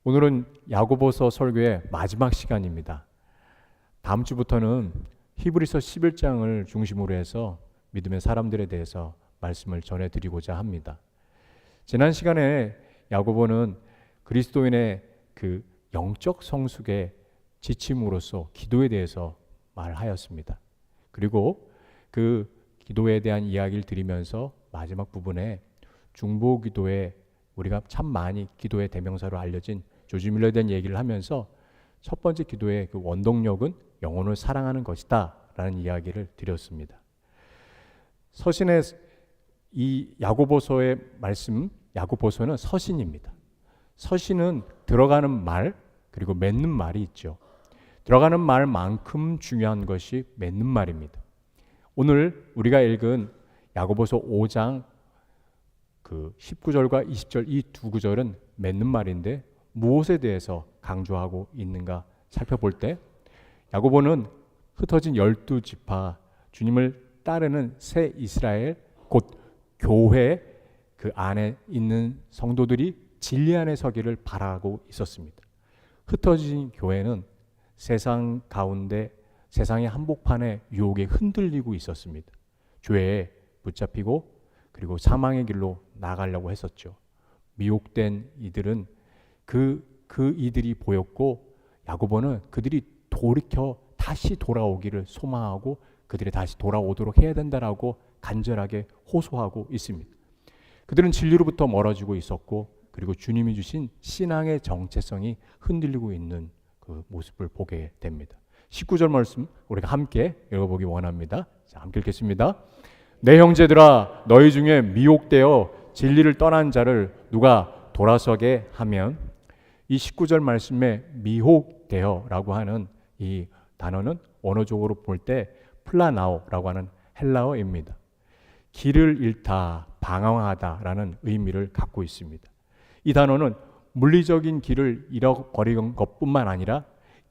오늘은 야고보서 설교의 마지막 시간입니다. 다음 주부터는 히브리서 11장을 중심으로 해서 믿음의 사람들에 대해서 말씀을 전해드리고자 합니다. 지난 시간에 야고보는 그리스도인의 그 영적 성숙의 지침으로서 기도에 대해서 말하였습니다. 그리고 그 기도에 대한 이야기를 드리면서 마지막 부분에 중보 기도에 우리가 참 많이 기도의 대명사로 알려진 조지 밀러에 대한 얘기를 하면서 첫 번째 기도의 그 원동력은 영혼을 사랑하는 것이다 라는 이야기를 드렸습니다. 서신의 이 야고보서의 말씀, 야고보서는 서신입니다. 서신은 들어가는 말 그리고 맺는 말이 있죠. 들어가는 말만큼 중요한 것이 맺는 말입니다. 오늘 우리가 읽은 야고보서 5장 그 19절과 20절 이 두 구절은 맺는 말인데 무엇에 대해서 강조하고 있는가 살펴볼 때 야고보는 흩어진 12지파 주님을 따르는 새 이스라엘 곧 교회 그 안에 있는 성도들이 진리 안에 서기를 바라고 있었습니다. 흩어진 교회는 세상 가운데 세상의 한복판에 유혹에 흔들리고 있었습니다. 죄에 붙잡히고 그리고 사망의 길로 나가려고 했었죠. 미혹된 이들은 그 이들이 보였고 야고보는 그들이 돌이켜 다시 돌아오기를 소망하고 그들이 다시 돌아오도록 해야 된다라고 간절하게 호소하고 있습니다. 그들은 진리로부터 멀어지고 있었고 그리고 주님이 주신 신앙의 정체성이 흔들리고 있는 그 모습을 보게 됩니다. 19절 말씀 우리가 함께 읽어보기 원합니다. 자, 함께 읽겠습니다. 내 형제들아 너희 중에 미혹되어 진리를 떠난 자를 누가 돌아서게 하면 이 19절 말씀에 미혹되어라고 하는 이 단어는 언어적으로 볼 때 플라나오라고 하는 헬라어입니다. 길을 잃다, 방황하다라는 의미를 갖고 있습니다. 이 단어는 물리적인 길을 잃어버린 것뿐만 아니라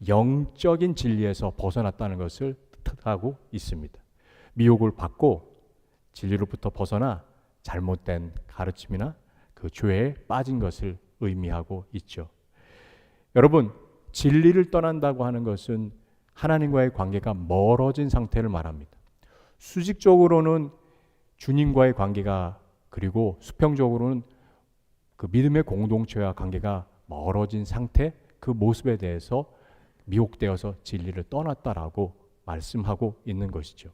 영적인 진리에서 벗어났다는 것을 뜻하고 있습니다. 미혹을 받고 진리로부터 벗어나 잘못된 가르침이나 그 죄에 빠진 것을 의미하고 있죠. 여러분, 진리를 떠난다고 하는 것은 하나님과의 관계가 멀어진 상태를 말합니다. 수직적으로는 주님과의 관계가 그리고 수평적으로는 그 믿음의 공동체와 관계가 멀어진 상태 그 모습에 대해서 미혹되어서 진리를 떠났다라고 말씀하고 있는 것이죠.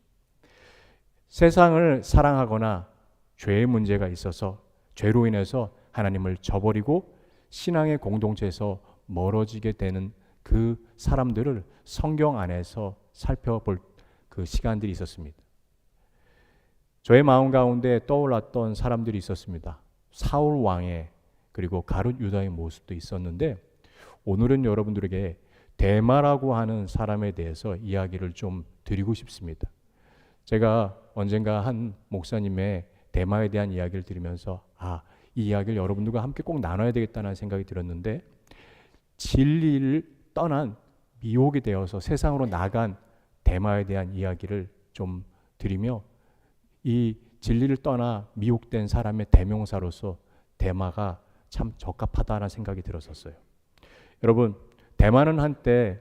세상을 사랑하거나 죄의 문제가 있어서 죄로 인해서 하나님을 저버리고 신앙의 공동체에서 멀어지게 되는 그 사람들을 성경 안에서 살펴볼 그 시간들이 있었습니다. 저의 마음 가운데 떠올랐던 사람들이 있었습니다. 사울 왕의 그리고 가룟 유다의 모습도 있었는데 오늘은 여러분들에게 데마라고 하는 사람에 대해서 이야기를 좀 드리고 싶습니다. 제가 언젠가 한 목사님의 데마에 대한 이야기를 들으면서 이 이야기를 여러분들과 함께 꼭 나눠야 되겠다는 생각이 들었는데 진리를 떠난 미혹이 되어서 세상으로 나간 데마에 대한 이야기를 좀 드리며 이 진리를 떠나 미혹된 사람의 대명사로서 데마가 참 적합하다는 생각이 들었었어요. 여러분, 데마는 한때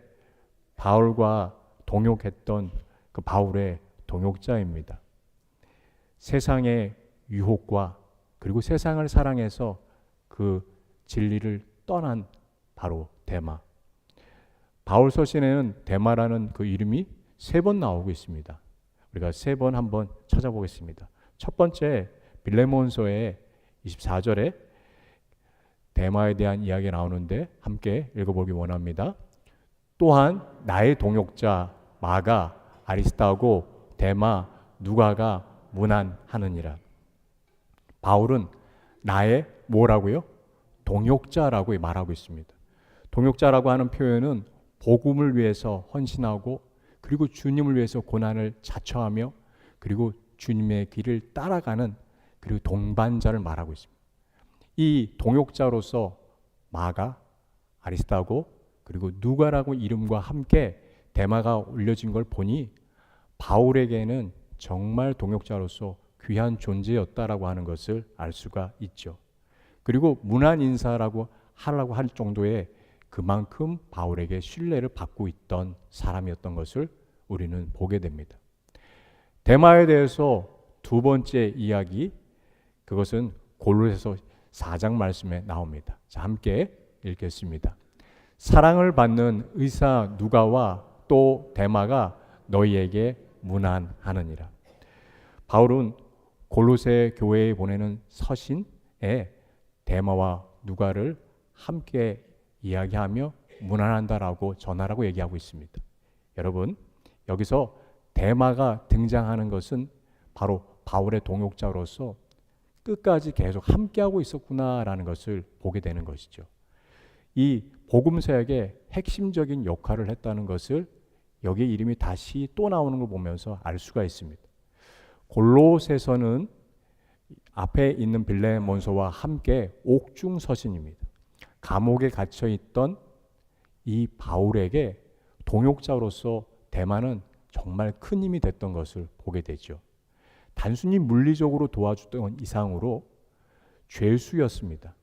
바울과 동역했던 그 바울의 동역자입니다. 세상의 유혹과 그리고 세상을 사랑해서 그 진리를 떠난 바로 데마. 바울 서신에는 데마라는 그 이름이 3번 나오고 있습니다. 우리가 3번 한번 찾아보겠습니다. 첫 번째 빌레몬서의 24절에 데마에 대한 이야기가 나오는데 함께 읽어보기 원합니다. 또한 나의 동역자 마가, 아리스타고, 데마, 누가가 문안하느니라. 바울은 나의 뭐라고요? 동역자라고 말하고 있습니다. 동역자라고 하는 표현은 복음을 위해서 헌신하고 그리고 주님을 위해서 고난을 자처하며 그리고 주님의 길을 따라가는 그리고 동반자를 말하고 있습니다. 이 동역자로서 마가, 아리스타고 그리고 누가라고 이름과 함께 데마가 올려진 걸 보니 바울에게는 정말 동역자로서 귀한 존재였다라고 하는 것을 알 수가 있죠. 그리고 문안 인사라고 하라고 할 정도의 그만큼 바울에게 신뢰를 받고 있던 사람이었던 것을 우리는 보게 됩니다. 데마에 대해서 두 번째 이야기, 그것은 골로새서 4장 말씀에 나옵니다. 자, 함께 읽겠습니다. 사랑을 받는 의사 누가와 또 데마가 너희에게 문안하느니라. 바울은 골로새 교회에 보내는 서신에 데마와 누가를 함께 이야기하며 문안한다라고 전하라고 얘기하고 있습니다. 여러분, 여기서 데마가 등장하는 것은 바로 바울의 동역자로서 끝까지 계속 함께하고 있었구나라는 것을 보게 되는 것이죠. 이 복음서에게 핵심적인 역할을 했다는 것을 여기에 이름이 다시 또 나오는 걸 보면서 알 수가 있습니다. 골로새서는 앞에 있는 빌레몬서와 함께 옥중 서신입니다. 감옥에 갇혀 있던 이 바울에게 동역자로서 데마는 정말 큰 힘이 됐던 것을 보게 되죠. 단순히 물리적으로 도와주던 이상으로 죄수였습니다.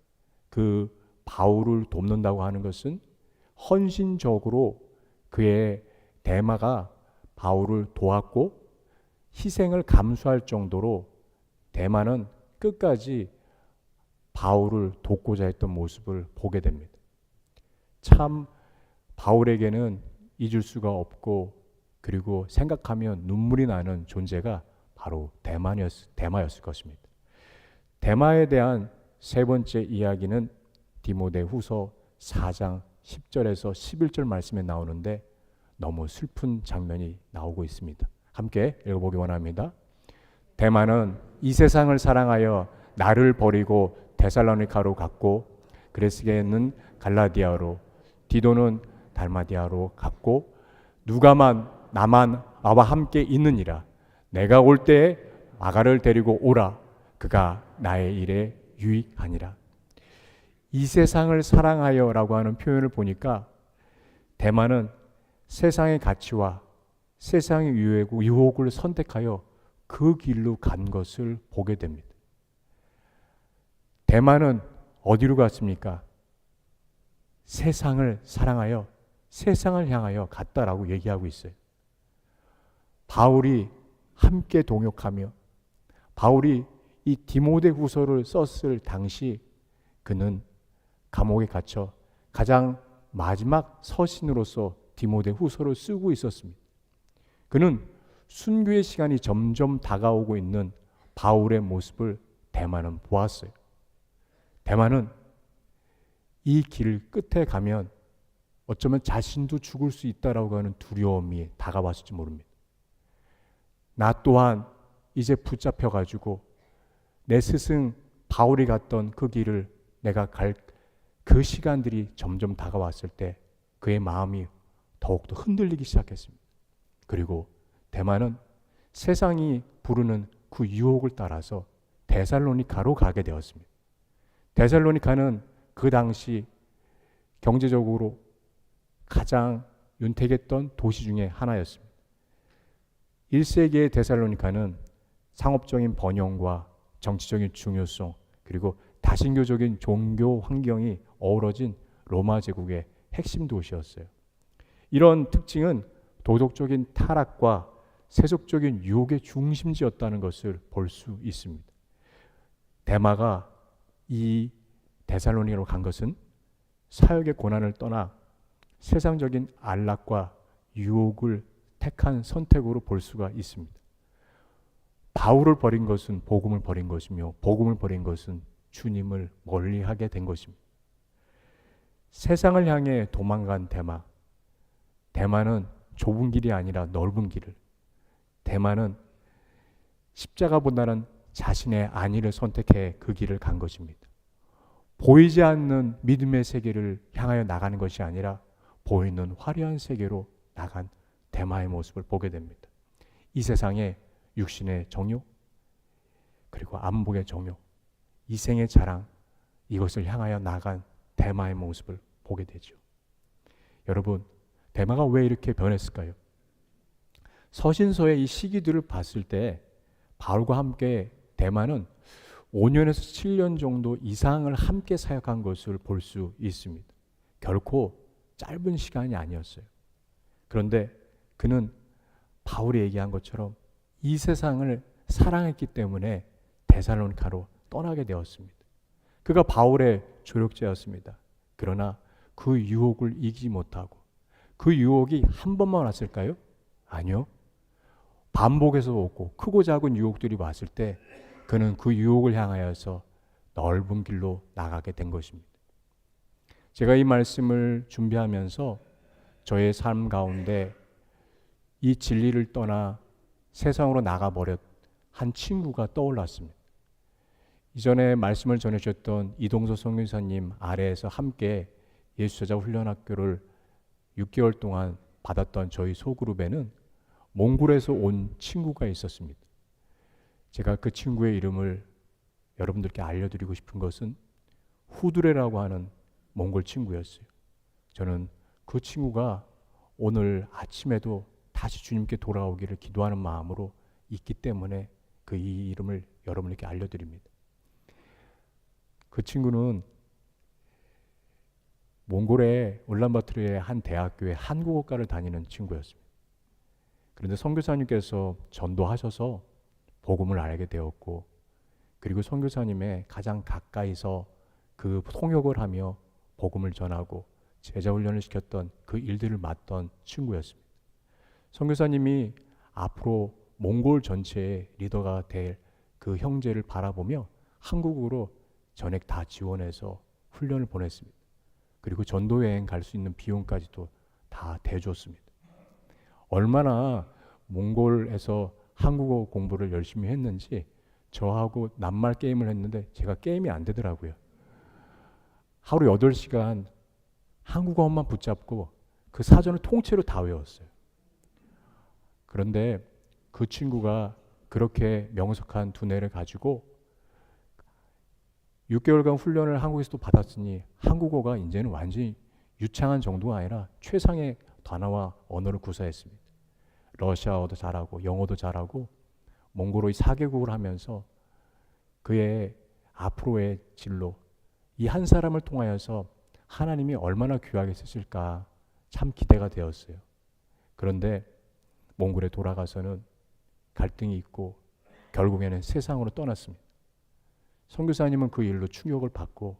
그 바울을 돕는다고 하는 것은 헌신적으로 그의 데마가 바울을 도왔고 희생을 감수할 정도로 데마는 끝까지 바울을 돕고자 했던 모습을 보게 됩니다. 참 바울에게는 잊을 수가 없고 그리고 생각하면 눈물이 나는 존재가 바로 데마였을 것입니다. 데마에 대한 세 번째 이야기는 디모데후서 4장 10절에서 11절 말씀에 나오는데 너무 슬픈 장면이 나오고 있습니다. 함께 읽어보기 원합니다. 데마는 이 세상을 사랑하여 나를 버리고 데살로니가로 갔고 그레스게는 갈라디아로 디도는 달마디아로 갔고 누가만 나만 나와 함께 있느니라. 내가 올 때에 마가를 데리고 오라. 그가 나의 일에 유익하니라. 이 세상을 사랑하여라고 하는 표현을 보니까 데마는 세상의 가치와 세상의 유혹을 선택하여 그 길로 간 것을 보게 됩니다. 데마는 어디로 갔습니까? 세상을 사랑하여 세상을 향하여 갔다라고 얘기하고 있어요. 바울이 함께 동역하며 바울이 이 디모데후서를 썼을 당시 그는 감옥에 갇혀 가장 마지막 서신으로서 디모데후서를 쓰고 있었습니다. 그는 순교의 시간이 점점 다가오고 있는 바울의 모습을 데마는 보았어요. 데마는 이 길 끝에 가면 어쩌면 자신도 죽을 수 있다라고 하는 두려움이 다가왔을지 모릅니다. 나 또한 이제 붙잡혀가지고 내 스승 바울이 갔던 그 길을 내가 갈 그 시간들이 점점 다가왔을 때 그의 마음이 더욱더 흔들리기 시작했습니다. 그리고 데마는 세상이 부르는 그 유혹을 따라서 데살로니가로 가게 되었습니다. 데살로니가는 그 당시 경제적으로 가장 윤택했던 도시 중에 하나였습니다. 1세기의 데살로니가는 상업적인 번영과 정치적인 중요성 그리고 다신교적인 종교 환경이 어우러진 로마 제국의 핵심 도시였어요. 이런 특징은 도덕적인 타락과 세속적인 유혹의 중심지였다는 것을 볼 수 있습니다. 데마가 이 데살로니가로 간 것은 사역의 고난을 떠나 세상적인 안락과 유혹을 택한 선택으로 볼 수가 있습니다. 바울을 버린 것은 복음을 버린 것이며 복음을 버린 것은 주님을 멀리하게 된 것입니다. 세상을 향해 도망간 데마는 좁은 길이 아니라 넓은 길을, 데마는 십자가보다는 자신의 안위를 선택해 그 길을 간 것입니다. 보이지 않는 믿음의 세계를 향하여 나가는 것이 아니라 보이는 화려한 세계로 나간 데마의 모습을 보게 됩니다. 이 세상에 육신의 정욕 그리고 안목의 정욕, 이생의 자랑, 이것을 향하여 나간 데마의 모습을 보게 되죠. 여러분, 데마가 왜 이렇게 변했을까요? 서신서의 이 시기들을 봤을 때 바울과 함께 데마는 5년에서 7년 정도 이상을 함께 사역한 것을 볼 수 있습니다. 결코 짧은 시간이 아니었어요. 그런데 그는 바울이 얘기한 것처럼 이 세상을 사랑했기 때문에 데살로니가로 떠나게 되었습니다. 그가 바울의 조력자였습니다. 그러나 그 유혹을 이기지 못하고, 그 유혹이 한 번만 왔을까요? 아니요. 반복해서 오고 크고 작은 유혹들이 왔을 때 그는 그 유혹을 향하여서 넓은 길로 나가게 된 것입니다. 제가 이 말씀을 준비하면서 저의 삶 가운데 이 진리를 떠나 세상으로 나가버렸 한 친구가 떠올랐습니다. 이전에 말씀을 전해주셨던 이동서 선교사님 아래에서 함께 예수제자 훈련학교를 6개월 동안 받았던 저희 소그룹에는 몽골에서 온 친구가 있었습니다. 제가 그 친구의 이름을 여러분들께 알려드리고 싶은 것은 후드레라고 하는 몽골 친구였어요. 저는 그 친구가 오늘 아침에도 다시 주님께 돌아오기를 기도하는 마음으로 있기 때문에 그 이름을 여러분에게 알려드립니다. 그 친구는 몽골의 울란바토르의 한 대학교에 한국어과를 다니는 친구였습니다. 그런데 선교사님께서 전도하셔서 복음을 알게 되었고, 그리고 선교사님의 가장 가까이서 그 통역을 하며 복음을 전하고 제자 훈련을 시켰던 그 일들을 맡던 친구였습니다. 선교사님이 앞으로 몽골 전체의 리더가 될 그 형제를 바라보며 한국으로 전액 다 지원해서 훈련을 보냈습니다. 그리고 전도 여행 갈 수 있는 비용까지도 다 대줬습니다. 얼마나 몽골에서 한국어 공부를 열심히 했는지 저하고 낱말 게임을 했는데 제가 게임이 안 되더라고요. 하루 8시간 한국어만 붙잡고 그 사전을 통째로 다 외웠어요. 그런데 그 친구가 그렇게 명석한 두뇌를 가지고 6개월간 훈련을 한국에서도 받았으니 한국어가 이제는 완전히 유창한 정도가 아니라 최상의 단어와 언어를 구사했습니다. 러시아어도 잘하고 영어도 잘하고 몽골어의 4개국을 하면서 그의 앞으로의 진로, 이 한 사람을 통하여서 하나님이 얼마나 귀하게 쓰실까 참 기대가 되었어요. 그런데 몽골에 돌아가서는 갈등이 있고 결국에는 세상으로 떠났습니다. 선교사님은 그 일로 충격을 받고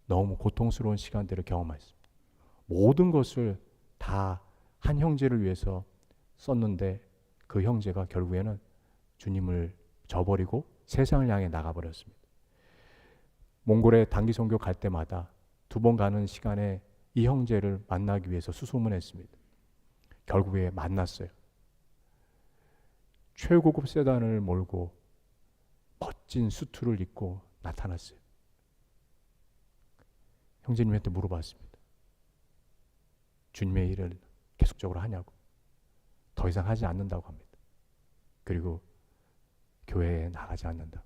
너무 고통스러운 시간들을 경험했습니다. 모든 것을 다 한 형제를 위해서 썼는데 그 형제가 결국에는 주님을 저버리고 세상을 향해 나가버렸습니다. 몽골에 단기 선교 갈 때마다 2번 가는 시간에 이 형제를 만나기 위해서 수소문했습니다. 결국에 만났어요. 최고급 세단을 몰고 멋진 수트를 입고 나타났어요. 형제님한테 물어봤습니다. 주님의 일을 계속적으로 하냐고. 더 이상 하지 않는다고 합니다. 그리고 교회에 나가지 않는다.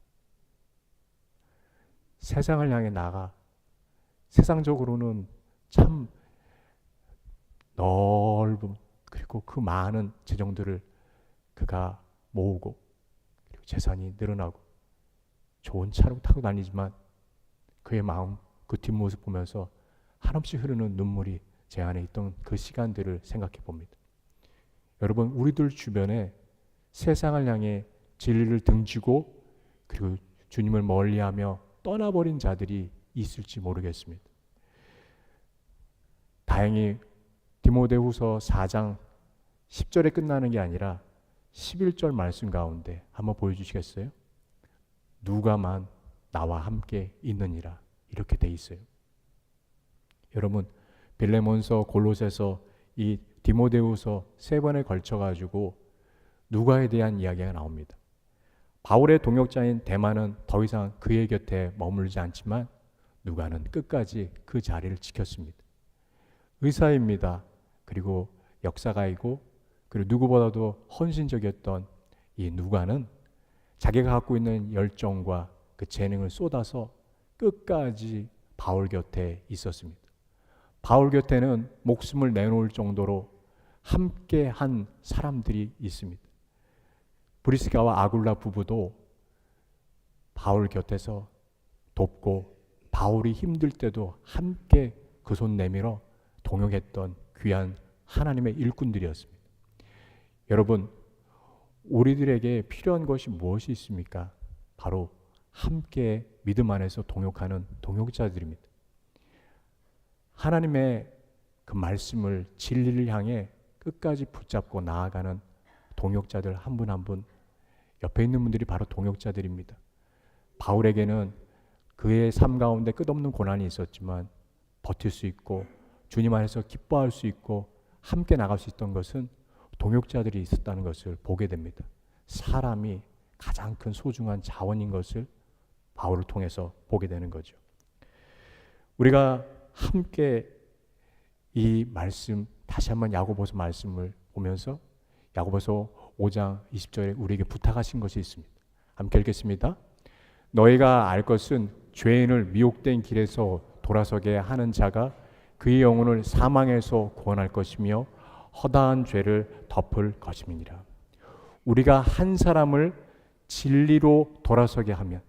세상을 향해 나가 세상적으로는 참 넓은 그리고 그 많은 재정들을 그가 모으고 그리고 재산이 늘어나고 좋은 차를 타고 다니지만 그의 마음, 그 뒷모습 보면서 한없이 흐르는 눈물이 제 안에 있던 그 시간들을 생각해 봅니다. 여러분, 우리들 주변에 세상을 향해 진리를 등지고 그리고 주님을 멀리하며 떠나버린 자들이 있을지 모르겠습니다. 다행히 디모데후서 4장 10절에 끝나는 게 아니라 11절 말씀 가운데 한번 보여주시겠어요? 누가만 나와 함께 있느니라 이렇게 돼 있어요. 여러분, 빌레몬서, 골로새서, 이 디모데후서 3번에 걸쳐가지고 누가에 대한 이야기가 나옵니다. 바울의 동역자인 데마는 더 이상 그의 곁에 머물지 않지만 누가는 끝까지 그 자리를 지켰습니다. 의사입니다. 그리고 역사가이고 그리고 누구보다도 헌신적이었던 이 누가는 자기가 갖고 있는 열정과 그 재능을 쏟아서 끝까지 바울 곁에 있었습니다. 바울 곁에는 목숨을 내놓을 정도로 함께 한 사람들이 있습니다. 브리스가와 아굴라 부부도 바울 곁에서 돕고 바울이 힘들 때도 함께 그 손 내밀어 동역했던 귀한 하나님의 일꾼들이었습니다. 여러분, 우리들에게 필요한 것이 무엇이 있습니까? 바로 함께 믿음 안에서 동역하는 동역자들입니다. 하나님의 그 말씀을, 진리를 향해 끝까지 붙잡고 나아가는 동역자들 한 분 한 분, 옆에 있는 분들이 바로 동역자들입니다. 바울에게는 그의 삶 가운데 끝없는 고난이 있었지만 버틸 수 있고 주님 안에서 기뻐할 수 있고 함께 나갈 수 있던 것은 동역자들이 있었다는 것을 보게 됩니다. 사람이 가장 큰 소중한 자원인 것을 바울을 통해서 보게 되는 거죠. 우리가 함께 이 말씀, 다시 한번 야고보서 말씀을 보면서 야고보서 5장 20절에 우리에게 부탁하신 것이 있습니다. 함께 읽겠습니다. 너희가 알 것은 죄인을 미혹된 길에서 돌아서게 하는 자가 그의 영혼을 사망에서 구원할 것이며 허다한 죄를 덮을 것임이니라. 우리가 한 사람을 진리로 돌아서게 하면,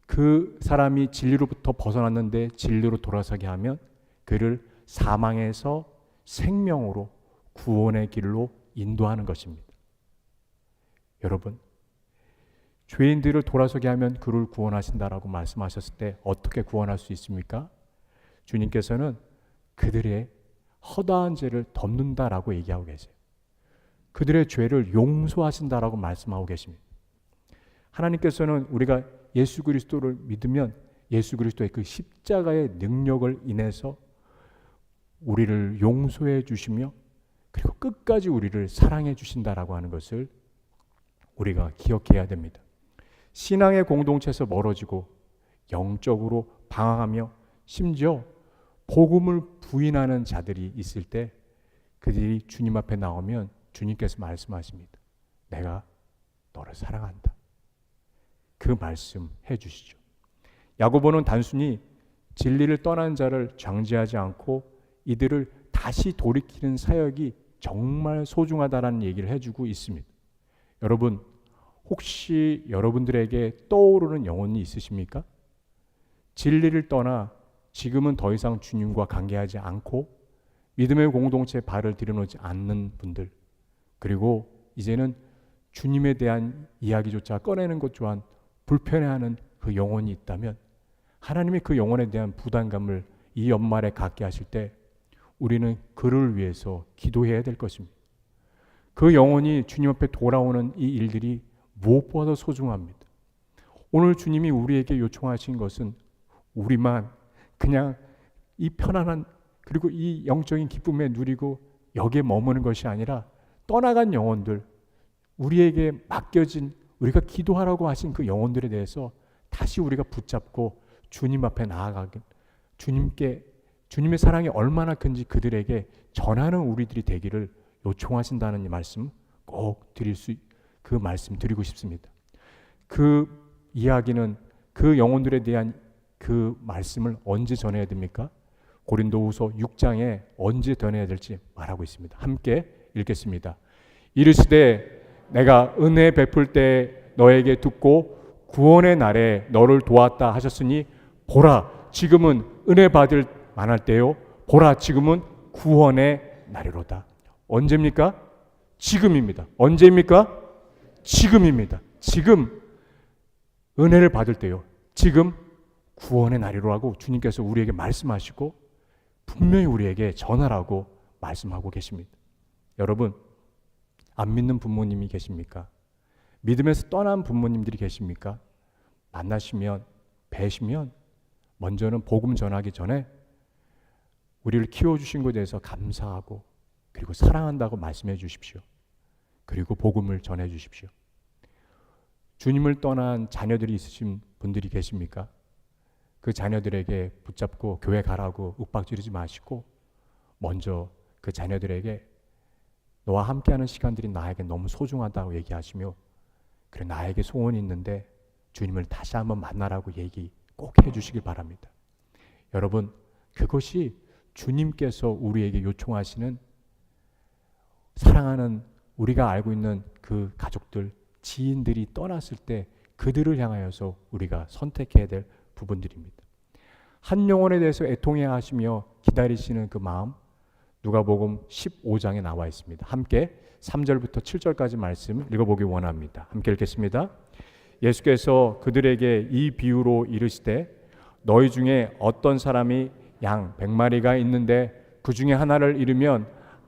그 사람이 진리로부터 벗어났는데 진리로 돌아서게 하면 그를 사망에서 생명으로 구원의 길로 인도하는 것입니다. 여러분, 죄인들을 돌아서게 하면 그를 구원하신다라고 말씀하셨을 때 어떻게 구원할 수 있습니까? 주님께서는 그들의 허다한 죄를 덮는다라고 얘기하고 계세요. 그들의 죄를 용서하신다라고 말씀하고 계십니다. 하나님께서는 우리가 예수 그리스도를 믿으면 예수 그리스도의 그 십자가의 능력을 인해서 우리를 용서해 주시며 그리고 끝까지 우리를 사랑해 주신다라고 하는 것을 우리가 기억해야 됩니다. 신앙의 공동체에서 멀어지고 영적으로 방황하며 심지어 복음을 부인하는 자들이 있을 때 그들이 주님 앞에 나오면 주님께서 말씀하십니다. 내가 너를 사랑한다. 그 말씀 해주시죠. 야고보는 단순히 진리를 떠난 자를 정죄하지 않고 이들을 다시 돌이키는 사역이 정말 소중하다라는 얘기를 해주고 있습니다. 여러분, 혹시 여러분들에게 떠오르는 영혼이 있으십니까? 진리를 떠나 지금은 더 이상 주님과 관계하지 않고 믿음의 공동체에 발을 들여놓지 않는 분들, 그리고 이제는 주님에 대한 이야기조차 꺼내는 것 또한 불편해하는 그 영혼이 있다면 하나님이 그 영혼에 대한 부담감을 이 연말에 갖게 하실 때 우리는 그를 위해서 기도해야 될 것입니다. 그 영혼이 주님 앞에 돌아오는 이 일들이 무엇보다도 소중합니다. 오늘 주님이 우리에게 요청하신 것은 우리만 그냥 이 편안한 그리고 이 영적인 기쁨에 누리고 여기에 머무는 것이 아니라 떠나간 영혼들, 우리에게 맡겨진 우리가 기도하라고 하신 그 영혼들에 대해서 다시 우리가 붙잡고 주님 앞에 나아가길, 주님의 사랑이 얼마나 큰지 그들에게 전하는 우리들이 되기를 요청하신다는 이 말씀 꼭 그 말씀 드리고 싶습니다. 그 이야기는 그 영혼들에 대한 그 말씀을 언제 전해야 됩니까? 고린도후서 6장에 언제 전해야 될지 말하고 있습니다. 함께 읽겠습니다. 이르시되 내가 은혜 베풀 때 너에게 듣고 구원의 날에 너를 도왔다 하셨으니 보라 지금은 은혜 받을 만할 때요 보라 지금은 구원의 날이로다. 언제입니까? 지금입니다. 언제입니까? 지금입니다. 지금 은혜를 받을 때요. 지금 구원의 날이라고 주님께서 우리에게 말씀하시고 분명히 우리에게 전하라고 말씀하고 계십니다. 여러분, 안 믿는 부모님이 계십니까? 믿음에서 떠난 부모님들이 계십니까? 만나시면, 뵈시면 먼저는 복음 전하기 전에 우리를 키워주신 것에 대해서 감사하고 그리고 사랑한다고 말씀해 주십시오. 그리고 복음을 전해 주십시오. 주님을 떠난 자녀들이 있으신 분들이 계십니까? 그 자녀들에게 붙잡고 교회 가라고 윽박지르지 마시고 먼저 그 자녀들에게 너와 함께하는 시간들이 나에게 너무 소중하다고 얘기하시며 그래 나에게 소원이 있는데 주님을 다시 한번 만나라고 얘기 꼭 해주시길 바랍니다. 여러분, 그것이 주님께서 우리에게 요청하시는 사랑하는 우리가 알고 있는 그 가족들, 지인들이 떠났을 때 그들을 향하여서 우리가 선택해야 될 부분들입니다. 한 영혼에 대해서 애통해 하시며 기다리시는 그 마음, 누가복음 15장에 나와 있습니다. 함께 3절부터 7절까지 말씀 읽어보기 원합니다. 함께 읽겠습니다. 예수께서 그들에게 이 비유로 이르시되 너희 중에 어떤 사람이 양 100마리가 있는데 그 중에 하나를 잃으면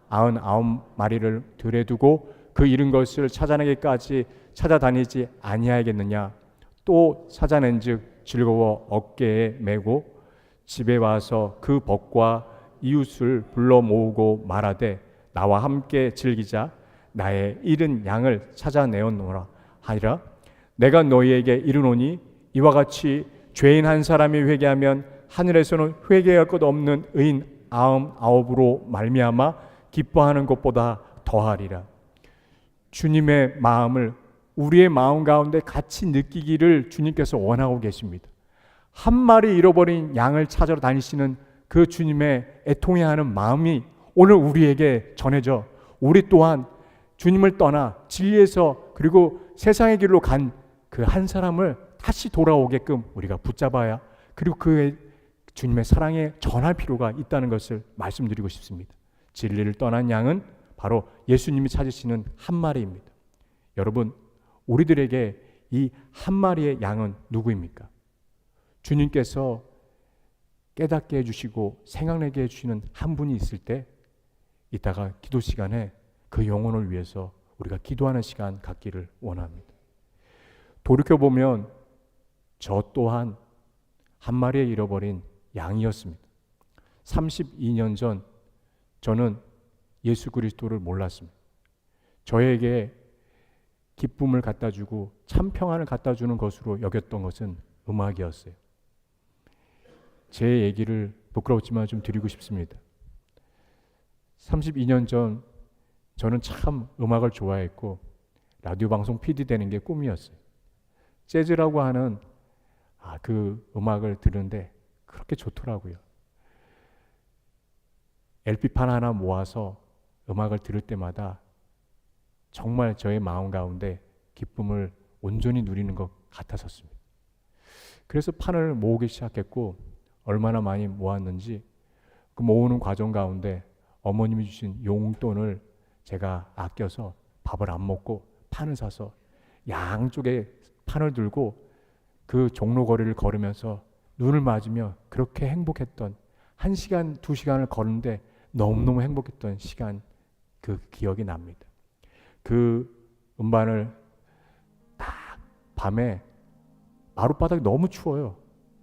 99마리를 들에 두고 그 잃은 것을 찾아내기까지 찾아다니지 아니하겠느냐. 또 찾아낸즉 즐거워 어깨에 메고 집에 와서 그 벗과 이웃을 불러 모으고 말하되 나와 함께 즐기자. 나의 잃은 양을 찾아내었노라 하니라. 내가 너희에게 이르노니 이와 같이 죄인 한 사람이 회개하면 하늘에서는 회개할 것 없는 의인 99으로 말미암아 기뻐하는 것보다 더하리라. 주님의 마음을 우리의 마음 가운데 같이 느끼기를 주님께서 원하고 계십니다. 한 마리 잃어버린 양을 찾으러 다니시는 그 주님의 애통해하는 마음이 오늘 우리에게 전해져 우리 또한 주님을 떠나 진리에서 그리고 세상의 길로 간 그 한 사람을 다시 돌아오게끔 우리가 붙잡아야 그리고 그의 주님의 사랑에 전할 필요가 있다는 것을 말씀드리고 싶습니다. 진리를 떠난 양은 바로 예수님이 찾으시는 한 마리입니다. 여러분, 우리들에게 이 한 마리의 양은 누구입니까? 주님께서 깨닫게 해주시고 생각나게 해주시는 한 분이 있을 때 이따가 기도 시간에 그 영혼을 위해서 우리가 기도하는 시간 갖기를 원합니다. 돌이켜보면 저 또한 한 마리에 잃어버린 양이었습니다. 32년 전 저는 예수 그리스도를 몰랐습니다. 저에게 기쁨을 갖다주고 참 평안을 갖다주는 것으로 여겼던 것은 음악이었어요. 제 얘기를 부끄럽지만 좀 드리고 싶습니다. 32년 전 저는 참 음악을 좋아했고 라디오 방송 PD 되는 게 꿈이었어요. 재즈라고 하는 그 음악을 들은데 그렇게 좋더라고요. LP판 하나 모아서 음악을 들을 때마다 정말 저의 마음 가운데 기쁨을 온전히 누리는 것 같았었습니다. 그래서 판을 모으기 시작했고 얼마나 많이 모았는지 그 모으는 과정 가운데 어머님이 주신 용돈을 제가 아껴서 밥을 안 먹고 판을 사서 양쪽에 판을 들고 그 종로거리를 걸으면서 눈을 맞으며 그렇게 행복했던 1시간, 2시간을 걸는데 너무너무 행복했던 시간 그 기억이 납니다. 그 음반을 딱 밤에 마룻바닥이 너무 추워요.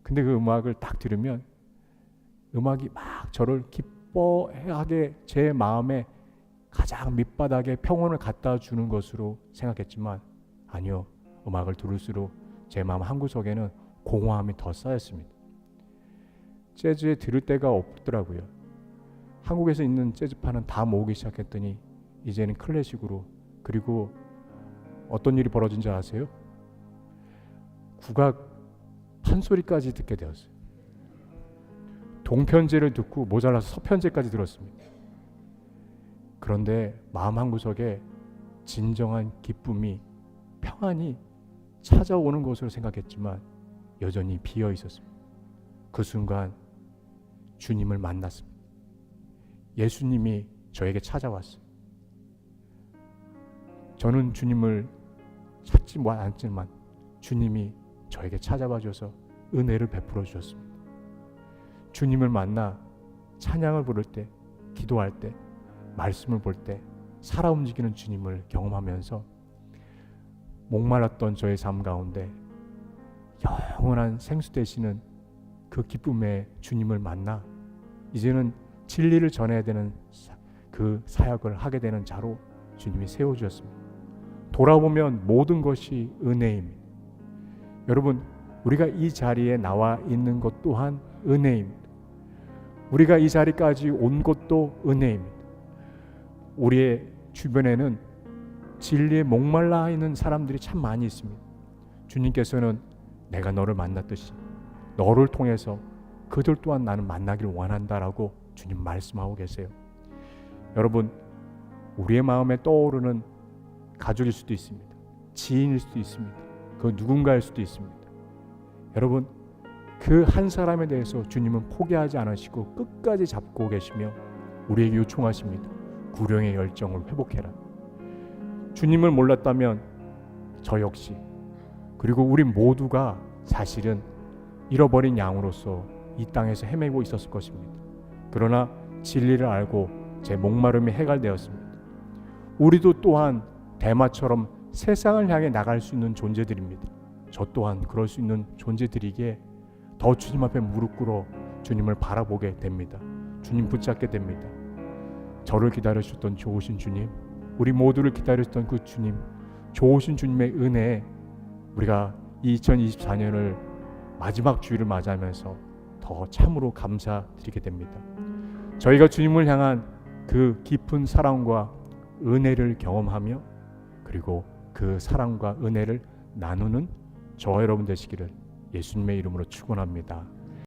근데 그 음악을 딱 들으면 음악이 막 저를 기뻐하게 제 마음에 가장 밑바닥에 평온을 갖다 주는 것으로 생각했지만 아니요. 음악을 들을수록 제 마음 한구석에는 공허함이 더 쌓였습니다. 재즈에 들을 데가 없더라고요. 한국에서 있는 재즈판은 다 모으기 시작했더니 이제는 클래식으로 그리고 어떤 일이 벌어진지 아세요? 국악 판소리까지 듣게 되었어요. 동편제를 듣고 모자라서 서편제까지 들었습니다. 그런데 마음 한구석에 진정한 기쁨이 평안이 찾아오는 것으로 생각했지만 여전히 비어 있었습니다. 그 순간 주님을 만났습니다. 예수님이 저에게 찾아왔어요. 저는 주님을 찾지 않지만 주님이 저에게 찾아와 줘서 은혜를 베풀어 주셨습니다. 주님을 만나 찬양을 부를 때, 기도할 때, 말씀을 볼 때 살아 움직이는 주님을 경험하면서 목말랐던 저의 삶 가운데 영원한 생수 되시는 그 기쁨의 주님을 만나 이제는 진리를 전해야 되는 그 사역을 하게 되는 자로 주님이 세워주셨습니다. 돌아보면 모든 것이 은혜입니다. 여러분, 우리가 이 자리에 나와 있는 것 또한 은혜입니다. 우리가 이 자리까지 온 것도 은혜입니다. 우리의 주변에는 진리에 목말라 있는 사람들이 참 많이 있습니다. 주님께서는 내가 너를 만났듯이 너를 통해서 그들 또한 나는 만나기를 원한다라고 주님 말씀하고 계세요. 여러분, 우리의 마음에 떠오르는 가족일 수도 있습니다. 지인일 수도 있습니다. 그 누군가일 수도 있습니다. 여러분, 그 한 사람에 대해서 주님은 포기하지 않으시고 끝까지 잡고 계시며 우리에게 요청하십니다. 구령의 열정을 회복해라. 주님을 몰랐다면 저 역시, 그리고 우리 모두가 사실은 잃어버린 양으로서 이 땅에서 헤매고 있었을 것입니다. 그러나 진리를 알고 제 목마름이 해결되었습니다. 우리도 또한 대마처럼 세상을 향해 나갈 수 있는 존재들입니다. 저 또한 그럴 수 있는 존재들이기에 더 주님 앞에 무릎 꿇어 주님을 바라보게 됩니다. 주님 붙잡게 됩니다. 저를 기다리셨던 좋으신 주님, 우리 모두를 기다리셨던 그 주님, 좋으신 주님의 은혜에 우리가 2024년을 마지막 주일을 맞이하면서 더 참으로 감사드리게 됩니다. 저희가 주님을 향한 그 깊은 사랑과 은혜를 경험하며 그리고 그 사랑과 은혜를 나누는 저와 여러분 되시기를 예수님의 이름으로 축원합니다.